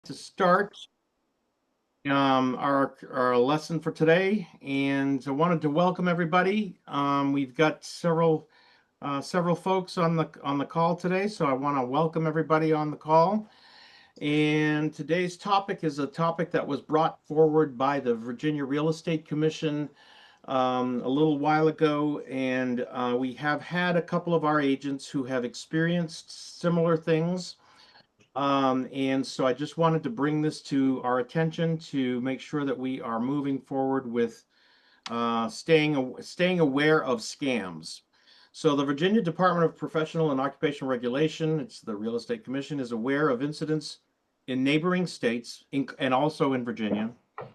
To start our lesson for today, and I wanted to welcome everybody. We've got several folks on the call today, so I want to welcome everybody on the call. And today's topic is a topic that was brought forward by the Virginia Real Estate Commission a little while ago, and we have had a couple of our agents who have experienced similar things. And so I just wanted to bring this to our attention to make sure that we are moving forward with staying aware of scams. So the Virginia Department of Professional and Occupational Regulation, it's the Real Estate Commission, is aware of incidents in neighboring states and also in Virginia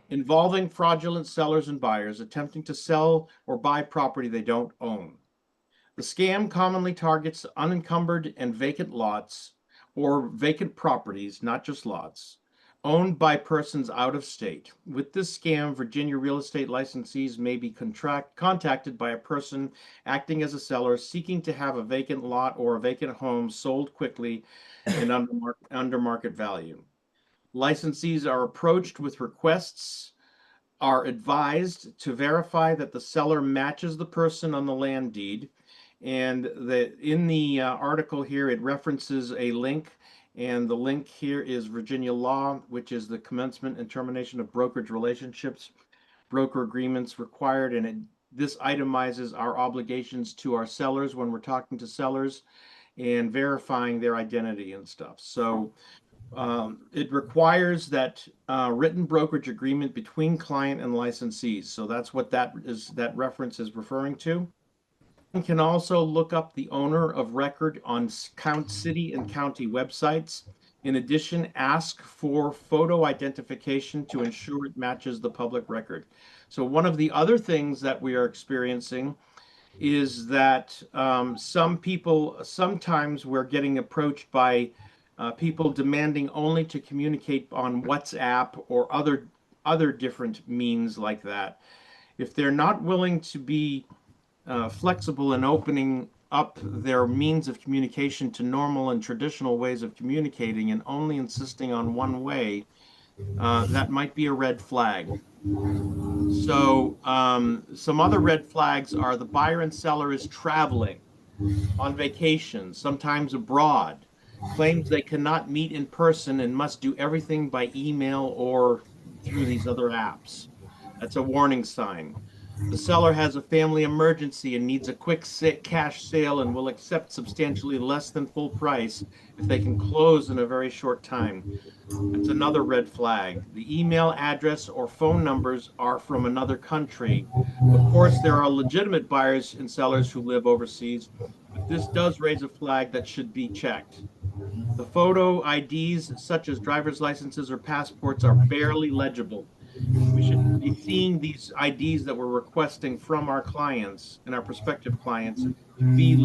involving fraudulent sellers and buyers attempting to sell or buy property they don't own. The scam commonly targets unencumbered and vacant lots or vacant properties, not just lots, owned by persons out of state. With this scam, Virginia real estate licensees may be contacted by a person acting as a seller seeking to have a vacant lot or a vacant home sold quickly and under market value. Licensees are approached with requests, are advised to verify that the seller matches the person on the land deed. And in the article here, it references a link, and the link here is Virginia law, which is the commencement and termination of brokerage relationships, broker agreements required, and this itemizes our obligations to our sellers when we're talking to sellers and verifying their identity and stuff. So it requires that written brokerage agreement between client and licensees. So that's what that reference is referring to. You can also look up the owner of record on city and county websites. In addition, ask for photo identification to ensure it matches the public record. So one of the other things that we are experiencing is that sometimes we're getting approached by people demanding only to communicate on WhatsApp or other different means like that. If they're not willing to be flexible in opening up their means of communication to normal and traditional ways of communicating and only insisting on one way, that might be a red flag. So some other red flags are the buyer and seller is traveling, on vacation, sometimes abroad, claims they cannot meet in person and must do everything by email or through these other apps. That's a warning sign. The seller has a family emergency and needs a quick cash sale and will accept substantially less than full price if they can close in a very short time. That's another red flag. The email address or phone numbers are from another country. Of course, there are legitimate buyers and sellers who live overseas, but this does raise a flag that should be checked. The photo IDs, such as driver's licenses or passports, are barely legible. We should be seeing these IDs that we're requesting from our clients and our prospective clients to be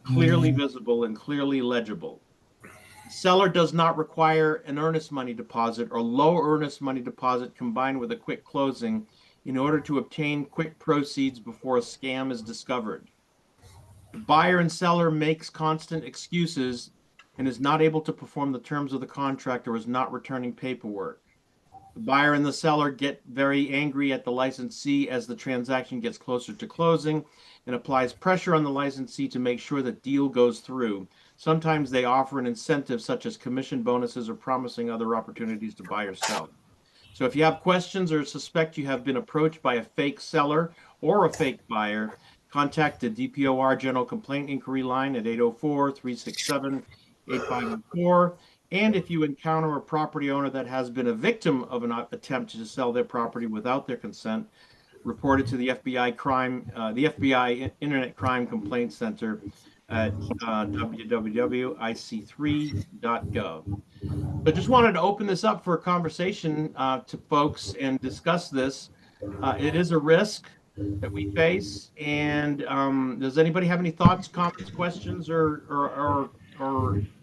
clearly visible and clearly legible. The seller does not require an earnest money deposit or low earnest money deposit combined with a quick closing in order to obtain quick proceeds before a scam is discovered. The buyer and seller makes constant excuses and is not able to perform the terms of the contract or is not returning paperwork. The buyer and the seller get very angry at the licensee as the transaction gets closer to closing and applies pressure on the licensee to make sure the deal goes through. Sometimes they offer an incentive such as commission bonuses or promising other opportunities to buy or sell. So if you have questions or suspect you have been approached by a fake seller or a fake buyer, contact the DPOR General Complaint Inquiry line at 804-367-8504. And if you encounter a property owner that has been a victim of an attempt to sell their property without their consent, report it to the FBI Internet Crime Complaint Center at www.ic3.gov. I just wanted to open this up for a conversation to folks and discuss this. It is a risk that we face. And does anybody have any thoughts, comments, questions, or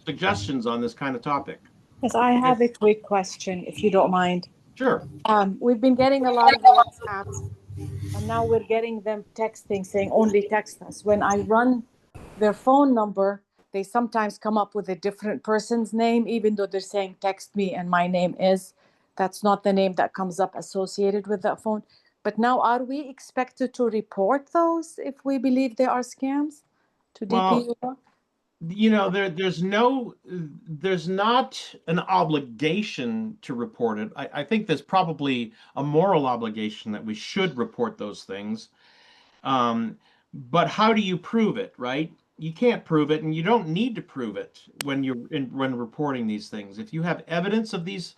suggestions on this kind of topic? Yes, I have a quick question, if you don't mind. Sure. We've been getting a lot of WhatsApps, and now we're getting them texting saying only text us. When I run their phone number, they sometimes come up with a different person's name, even though they're saying text me and my name is. That's not the name that comes up associated with that phone. But now, are we expected to report those if we believe they are scams to Well, DPU? there's not an obligation to report it. I think there's probably a moral obligation that we should report those things. But how do you prove it, right? You can't prove it, and you don't need to prove it when reporting these things. If you have evidence of these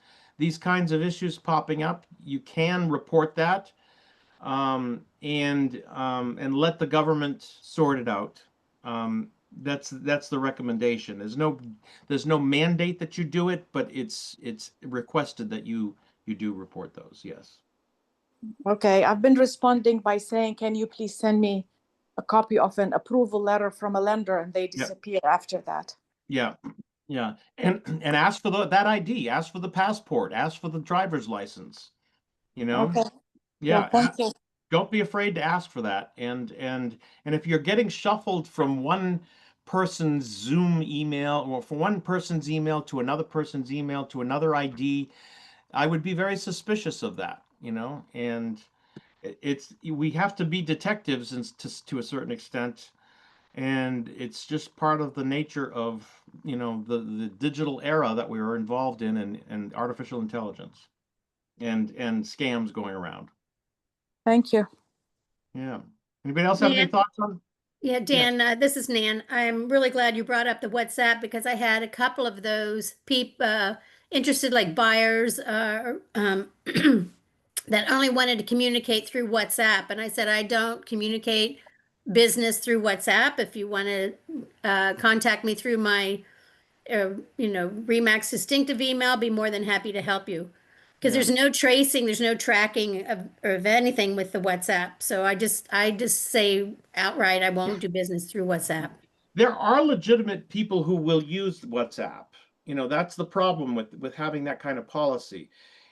kinds of issues popping up, you can report that, and let the government sort it out. That's the recommendation. There's no mandate that you do it, but it's requested that you do report those. Yes. Okay, I've been responding by saying, can you please send me a copy of an approval letter from a lender, and they Yeah. disappear after that. Yeah. Yeah. And ask for that ID, ask for the passport, ask for the driver's license, you know? Okay, well, Yeah. thank you. Don't be afraid to ask for that. And if you're getting shuffled from one person's Zoom email or from one person's email to another person's email to another ID, I would be very suspicious of that, and we have to be detectives to a certain extent, and it's just part of the nature of the digital era that we are involved in, and artificial intelligence and scams going around. Thank you. Yeah. Anybody else have any Dan, thoughts on? yeah, Dan, this is Nan. I'm really glad you brought up the WhatsApp because I had a couple of those people interested, like buyers, that only wanted to communicate through WhatsApp. And I said, I don't communicate business through WhatsApp. If you want to contact me through my, Remax distinctive email, be more than happy to help you. Because Yeah. there's no tracing, there's no tracking of anything with the WhatsApp. So I just say outright, I won't do business through WhatsApp. There are legitimate people who will use WhatsApp. That's the problem with having that kind of policy.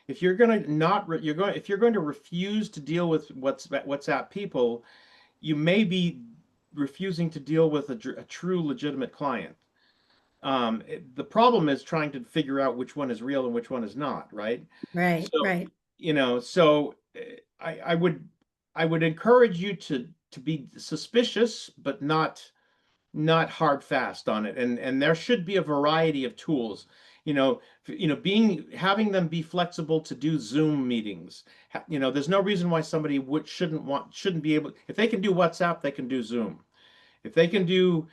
If you're going to not if you're going to refuse to deal with WhatsApp people, you may be refusing to deal with a true legitimate client. The problem is trying to figure out which one is real and which one is not, right? Right, So, right. I would encourage you to be suspicious, but not hard fast on it. And there should be a variety of tools. Having them be flexible to do Zoom meetings. There's no reason why somebody shouldn't be able. If they can do WhatsApp, they can do Zoom. If they can do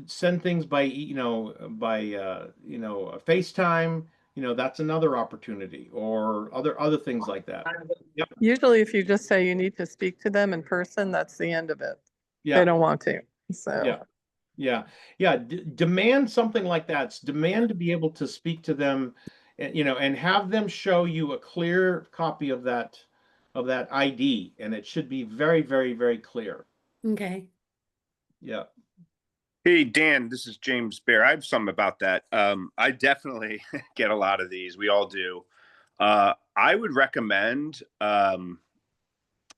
send things by FaceTime, that's another opportunity, or other things like that. Yep. Usually if you just say you need to speak to them in person, that's the end of it. They Yeah. don't want to. So Yeah. Demand something like that. Demand to be able to speak to them, and have them show you a clear copy of that ID, and it should be very, very, very clear. Okay. Yeah. Hey, Dan, this is James Bear. I have something about that. I definitely get a lot of these. We all do. I would recommend, I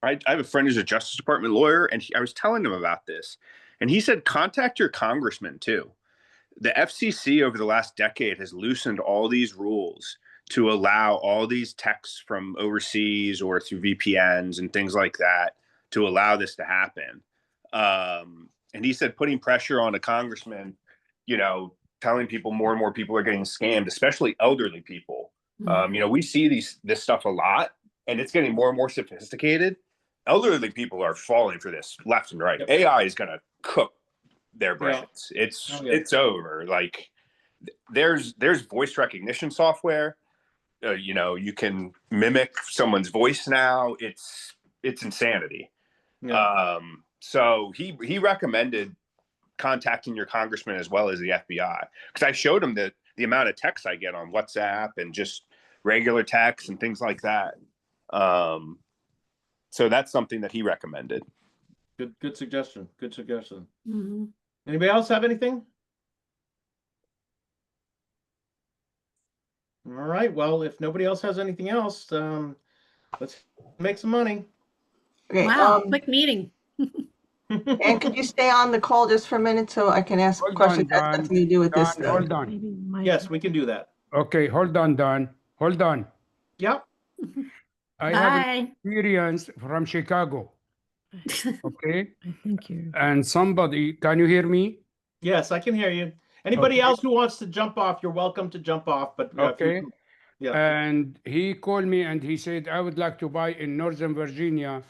have a friend who's a Justice Department lawyer, and I was telling him about this, and he said, contact your congressman too. The FCC over the last decade has loosened all these rules to allow all these texts from overseas or through VPNs and things like that to allow this to happen. And he said putting pressure on a congressman, telling people more and more people are getting scammed, especially elderly people. We see this stuff a lot, and it's getting more and more sophisticated. Elderly people are falling for this left and right. Yep. AI is going to cook their brains. Yeah. It's over. Like there's voice recognition software. You can mimic someone's voice now. It's insanity. Yeah. So he recommended contacting your congressman as well as the FBI, because I showed him the amount of texts I get on WhatsApp and just regular texts and things like that. So that's something that he recommended. Good suggestion. Good suggestion. Mm-hmm. Anybody else have anything? All right. Well, if nobody else has anything else, let's make some money. Okay, wow, quick meeting. And could you stay on the call just for a minute so I can ask Hold questions on, that have Don. nothing to do with this Don, then? hold on. Yes, we can do that. Okay, hold on, Don. Hold on. Yep. I have an Bye. experience from Chicago. Okay, I think you're. and somebody, can you hear me? Yes, I can hear you. Anybody Okay. else who wants to jump off, you're welcome to jump off. But Okay. yeah. And he called me and he said, I would like to buy in Northern Virginia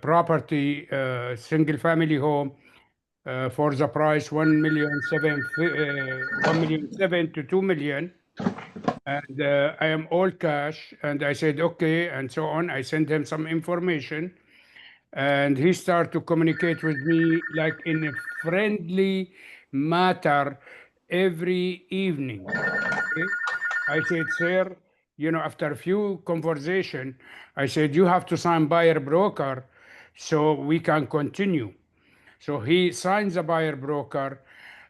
property, single family home for the price 1,700,000 to 2 million. And I am all cash. And I said, okay, and so on. I sent him some information. And he started to communicate with me like in a friendly matter every evening. Okay? I said, sir, after a few conversation, I said, you have to sign buyer broker so we can continue. So he signs a buyer broker,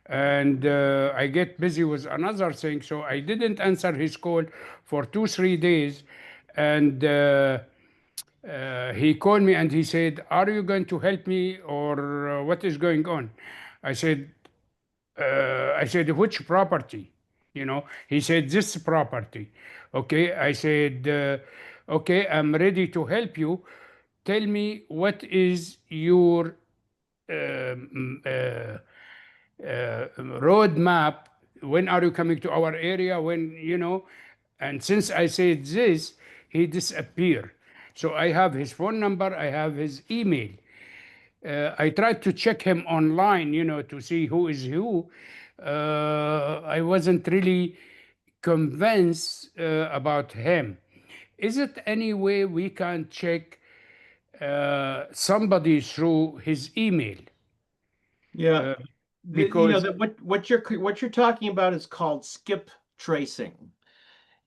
and I get busy with another thing, so I didn't answer his call for 2-3 days, and he called me and he said, are you going to help me, or what is going on? I said, which property? He said, this property. Okay, I said, okay, I'm ready to help you. Tell me, what is your roadmap? When are you coming to our area? And since I said this, he disappeared. So I have his phone number, I have his email. I tried to check him online, to see who is who. I wasn't really convinced about him. Is it any way we can check somebody through his email? Yeah. Because What you're talking about is called skip tracing.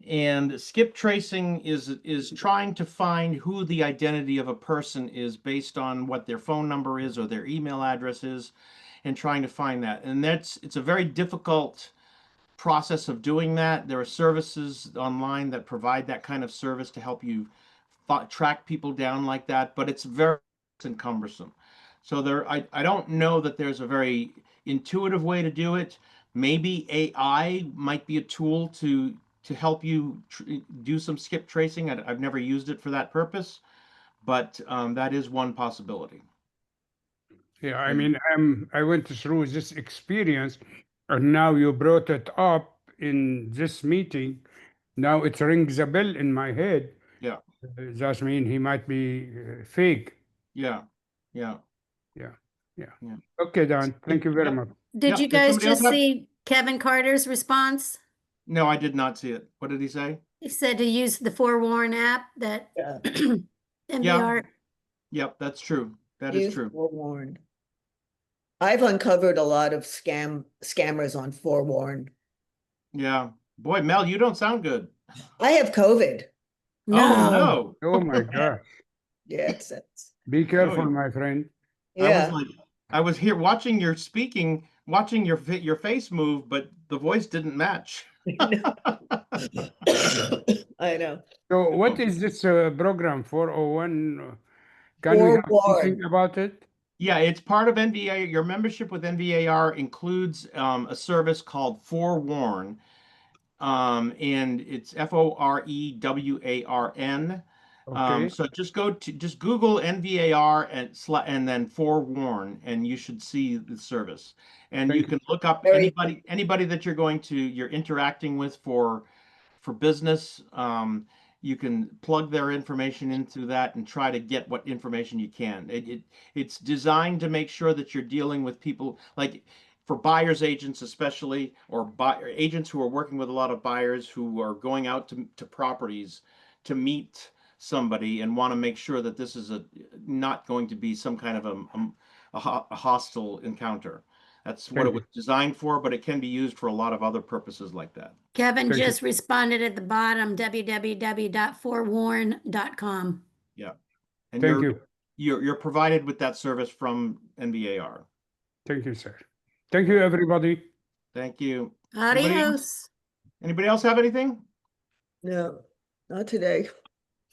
And skip tracing is trying to find who the identity of a person is based on what their phone number is or their email address is, and trying to find that. And it's a very difficult process of doing that. There are services online that provide that kind of service to help you track people down like that, but it's very cumbersome. So I don't know that there's a very intuitive way to do it. Maybe AI might be a tool to help you do some skip tracing. I've never used it for that purpose, but that is one possibility. yeah, I mean, I went through this experience, and now you brought it up in this meeting. Now it rings a bell in my head. Yeah, That means he might be fake. yeah, yeah, Yeah, yeah. yeah. Okay, Don. Thank you very Yep. much. Did Yep. you Did guys somebody else just see Kevin Carter's response? No, I did not see it. What did he say? He said to use the Forewarn app that Yeah. MBR. Yep, that's true. That is Use true. Forewarn. I've uncovered a lot of scammers on Forewarn. Yeah. Boy, Mel, you don't sound good. I have COVID. Oh no. Oh my gosh. Yeah, it's Be careful, you- my friend. yeah. I was here watching your speaking, watching your face move, but the voice didn't match. I know. So what is this program 401? Can we have something Forewarn. about it? Yeah, it's part of NVA. Your membership with NVAR includes a service called Forewarn, and it's Forewarn. Okay. So just Google NVAR and then Forewarn, and you should see the service. And you Thank you. can look up Very- anybody that you're interacting with for business. You can plug their information into that and try to get what information you can. It's designed to make sure that you're dealing with people like for buyers agents especially, or agents who are working with a lot of buyers who are going out to properties to meet somebody and want to make sure that this is not going to be some kind of a hostile encounter. That's what Thank it was designed for, but it can be used for a lot of other purposes like that. Kevin Thank you. just responded at the bottom, www.forewarn.com. Yeah. And Thank you. you're provided with that service from NVAR. Thank you, sir. Thank you, everybody. Thank you. Adios. Anybody else have anything? No, not today.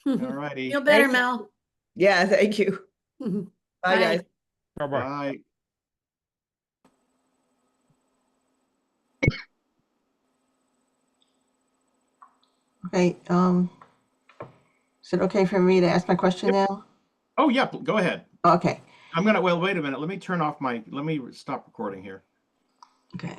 All righty. Feel better, Thank you. Mel. Yeah, thank you. Mhm. Bye, Bye. guys. Bye-bye. Bye. Okay, is it okay for me to ask my question now? Oh, yeah, go ahead. Okay, Well, wait a minute. Let me turn off let me stop recording here. okay.